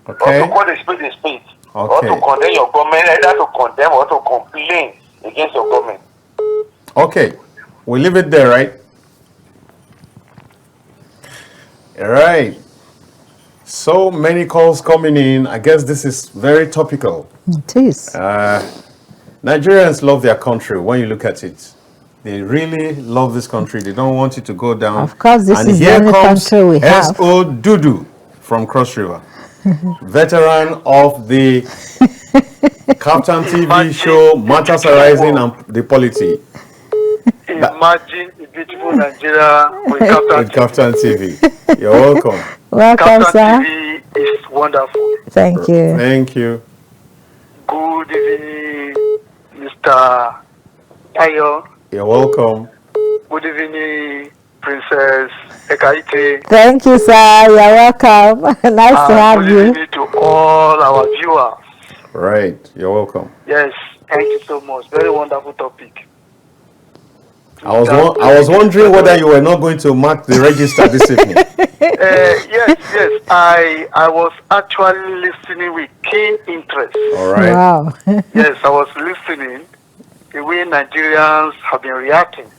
Speaker 1: Okay.
Speaker 3: or to call the spade, or
Speaker 1: Okay.
Speaker 3: to condemn your government, either to condemn or to complain against your government.
Speaker 1: Okay. We leave it there, right? All right. So many calls coming in. I guess this is very topical.
Speaker 2: It is.
Speaker 1: Nigerians love their country when you look at it. They really love this country. They don't want it to go down.
Speaker 2: Of course, this
Speaker 1: and
Speaker 2: is the
Speaker 1: here
Speaker 2: only
Speaker 1: comes
Speaker 2: country we have.
Speaker 1: S.O. Dudu from Cross River, veteran of the KAFTAN TV show Matters Arising and the Polity.
Speaker 3: Imagine a beautiful Nigeria with
Speaker 1: KAFTAN TV. You're welcome.
Speaker 2: Welcome, sir.
Speaker 3: TV is wonderful.
Speaker 2: Thank you.
Speaker 1: Thank you.
Speaker 3: Good evening, Mr. Dayo.
Speaker 1: You're welcome.
Speaker 3: Good evening, Princess Ekaette.
Speaker 2: Thank you, sir. You're welcome. Nice to have
Speaker 3: Good
Speaker 2: you.
Speaker 3: evening to all our viewers.
Speaker 1: Right. You're welcome.
Speaker 3: Yes, thank you so much. Very wonderful topic.
Speaker 1: I was wondering whether you were not going to mark the register this evening.
Speaker 3: Yes. I was actually listening with keen interest.
Speaker 1: All right.
Speaker 2: Wow.
Speaker 3: Yes, I was listening the way Nigerians have been reacting.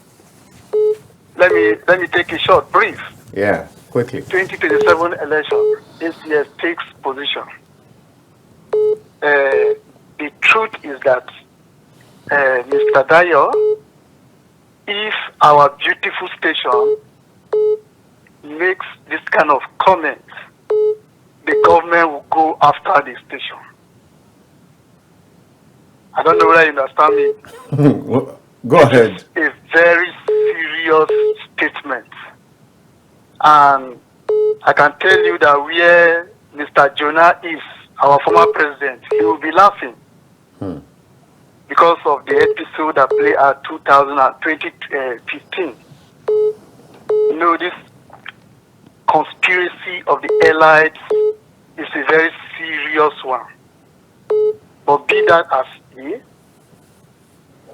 Speaker 3: Let me take a short brief.
Speaker 1: Yeah, quickly.
Speaker 3: 2027 election, ACF takes position. The truth is that, Mr. Dayo, if our beautiful station makes this kind of comment, the government will go after the station. I don't know whether you understand me.
Speaker 1: Go ahead.
Speaker 3: It's a very serious statement. And I can tell you that where Mr. Jonah is, our former president, he will be laughing. Because of the episode that played at 2015. You know, this conspiracy of the elites is a very serious one. But be that as it,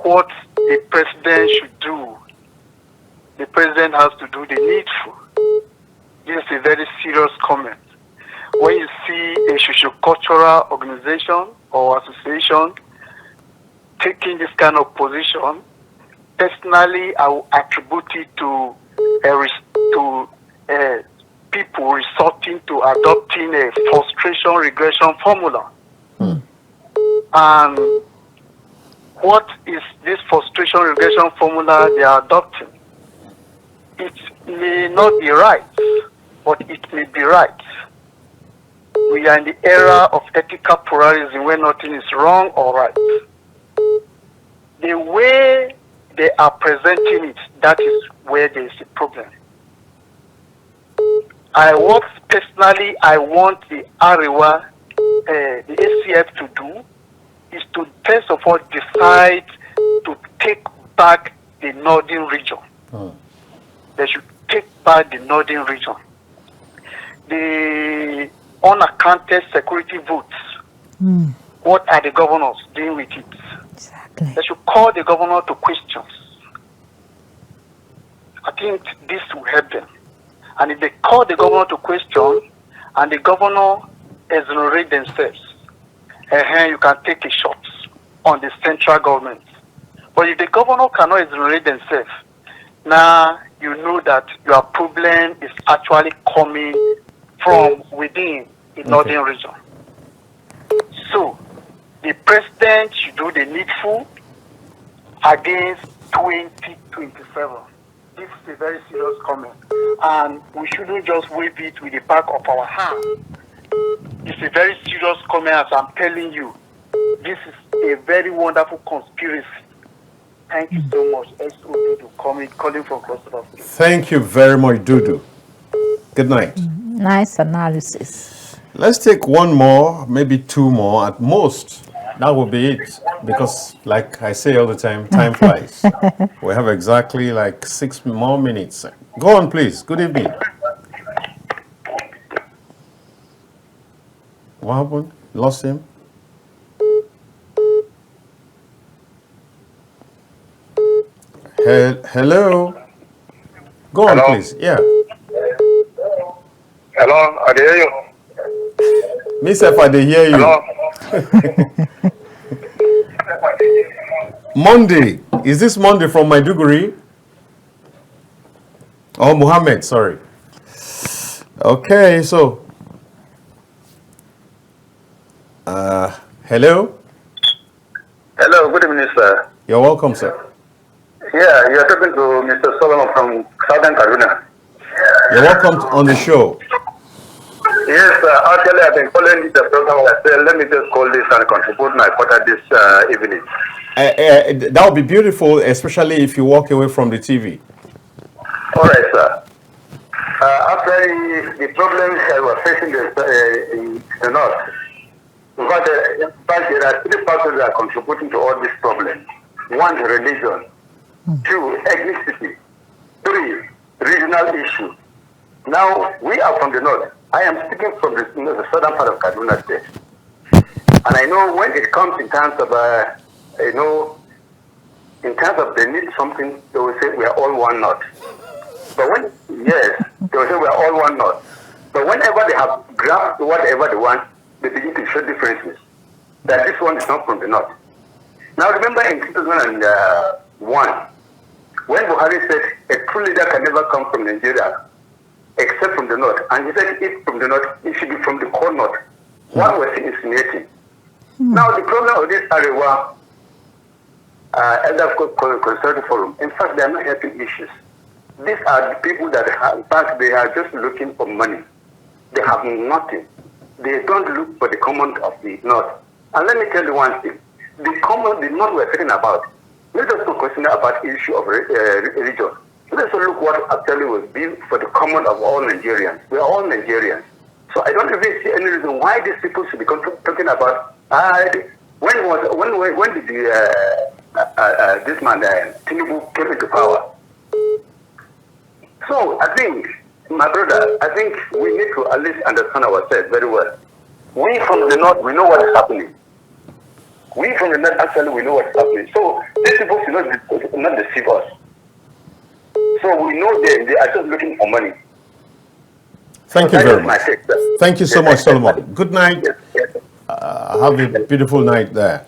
Speaker 3: what the president should do, the president has to do the needful. This is a very serious comment. When you see a socio-cultural organization or association taking this kind of position, personally, I will attribute it to people resorting to adopting a frustration regression formula. And what is this frustration regression formula they are adopting? It may not be right, but it may be right. We are in the era of ethical pluralism where nothing is wrong or right. The way they are presenting it, that is where there is a problem. I want the Arewa, the ACF to do is to first of all decide to take back the northern region. They should take back the northern region. The unaccounted security votes, what are the governors doing with it?
Speaker 2: Exactly.
Speaker 3: They should call the governor to questions. I think this will help them. And if they call the governor to question and the governor exonerate themselves, you can take a shot on the central government
Speaker 6: But if the governor cannot exonerate themselves, now you know that your problem is actually coming from within the northern region. So the president should do the needful against 2027. This is a very serious comment, and we shouldn't just wave it with the back of our hand. It's a very serious comment, as I'm telling you. This is a very wonderful conspiracy. Thank you so much, SOB, calling from Crossroads.
Speaker 1: Thank you very much, Dudu. Good night.
Speaker 2: Nice analysis.
Speaker 1: Let's take one more, maybe two more at most. That will be it. Because, like I say all the time flies. We have exactly like 6 more minutes. Go on, please. Good evening. What happened? Lost him? Hello? Go on, please. Yeah.
Speaker 3: Hello, I hear you.
Speaker 1: Miss F, I dey hear you.
Speaker 3: Hello.
Speaker 1: Monday. Is this Monday from Maiduguri? Oh, Muhammad, sorry. Okay, so. Hello?
Speaker 3: Hello, good evening, sir.
Speaker 1: You're welcome, sir.
Speaker 3: Yeah, you're talking to Mr. Solomon from Southern Kaduna.
Speaker 1: You're welcome on the show.
Speaker 3: Yes, actually, I've been following the program. I said, let me just call this and contribute my quarter this evening.
Speaker 1: That would be beautiful, especially if you walk away from the TV.
Speaker 3: All right, sir. After the problems that we're facing in the north, in fact, there are 3 factors that are contributing to all these problems. 1, religion. 2, ethnicity. 3, regional issue. Now, we are from the north. I am speaking from the southern part of Kaduna State. And I know when it comes in terms of, in terms of they need something, they will say we are all one north. But when, yes, they will say we are all one north. But whenever they have grasped whatever they want, they begin to show differences. That this one is not from the north. Now remember in 2001, when Buhari said a true leader can never come from Nigeria, except from the north. And he said if from the north, it should be from the core north. What was he insinuating? Now the problem of this Arewa Elder Consultative Forum, in fact, they are not helping issues. These are the people that, in fact, they are just looking for money. They have nothing. They don't look for the common of the north. And let me tell you one thing. The north we're talking about, let's just not consider about the issue of religion. Let's look what actually was built for the common of all Nigerians. We are all Nigerians. So I don't even see any reason why these people should be talking about, when did this man, Tinubu, came into power? So I think, my brother, I think we need to at least understand ourselves very well. We from the north, we know what is happening. We from the north, actually, we know what is happening. So these people should not deceive us. So we know them, they are just looking for money.
Speaker 1: Thank you very much. Thank you so much, Solomon. Good night. Have a beautiful night there.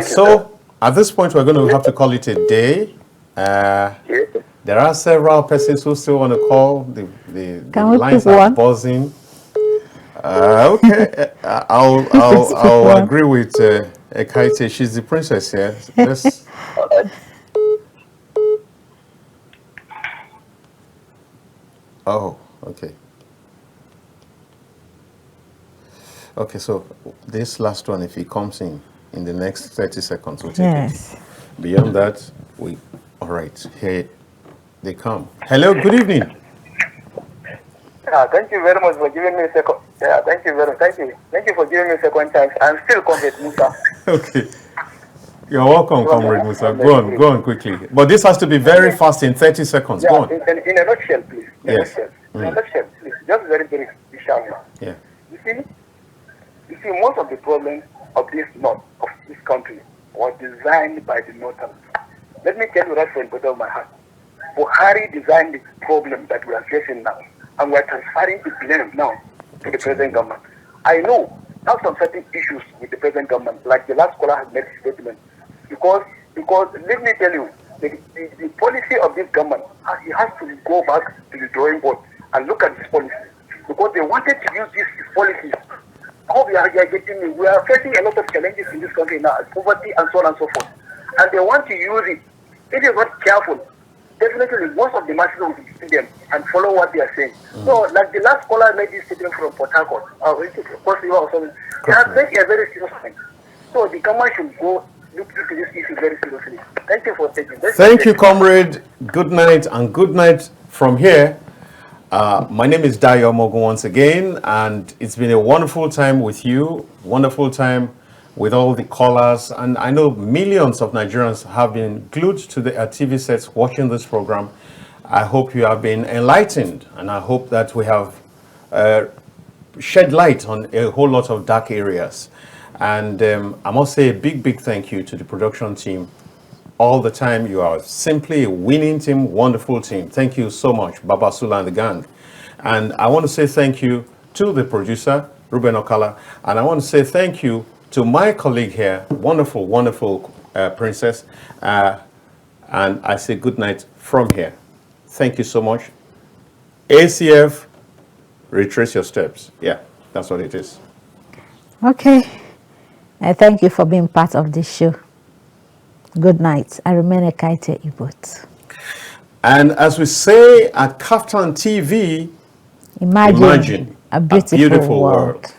Speaker 1: So at this point, we're going to have to call it a day. There are several persons who still want to call. The lines are buzzing. Okay, I'll agree with Ekaette. She's the princess here. Let's. Oh, okay. Okay, so this last one, if he comes in the next 30 seconds, we'll take it. Beyond that, all right, here they come. Hello, good evening.
Speaker 6: Thank you very much for giving me a second. Yeah, thank you very much. Thank you for giving me a second chance. I'm still Comrade Musa.
Speaker 1: Okay. You're welcome, Comrade Musa. Go on quickly. But this has to be very fast in 30 seconds. Go on.
Speaker 6: In a nutshell, please.
Speaker 1: Yes.
Speaker 6: In a nutshell, please. Just very, very short.
Speaker 1: Yeah.
Speaker 6: You see, most of the problems of this country was designed by the Northerners. Let me tell you right from the bottom of my heart. Buhari designed the problem that we are facing now, and we are transferring the blame now to the present government. I know there are some certain issues with the present government, like the last caller has made a statement, because
Speaker 3: Because let me tell you, the policy of this government, it has to go back to the drawing board and look at this policy. Because they wanted to use these policies. How we are facing a lot of challenges in this country now, poverty and so on and so forth. And they want to use it. If you're not careful, definitely most of the masses will see them and follow what they are saying. So, like the last caller made this statement from Port Harcourt, they have made a very serious point. So, the government should go look into this issue very seriously. Thank you for taking this.
Speaker 1: Thank you, comrade. Good night, and good night from here. My name is Dayo Omoogun once again, and it's been a wonderful time with you, wonderful time with all the callers, and I know millions of Nigerians have been glued to the TV sets watching this program. I hope you have been enlightened, and I hope that we have shed light on a whole lot of dark areas. And I must say a big thank you to the production team. All the time, you are simply a winning team, wonderful team. Thank you so much, Baba Sula and the gang. And I want to say thank you to the producer, Ruben Okala, and I want to say thank you to my colleague here, wonderful Princess, and I say good night from here. Thank you so much. ACF, retrace your steps. Yeah, that's what it is.
Speaker 2: Okay. I thank you for being part of this show. Good night. I remain Ekaette Ibuot.
Speaker 1: And as we say at KAFTANTV, imagine a beautiful world.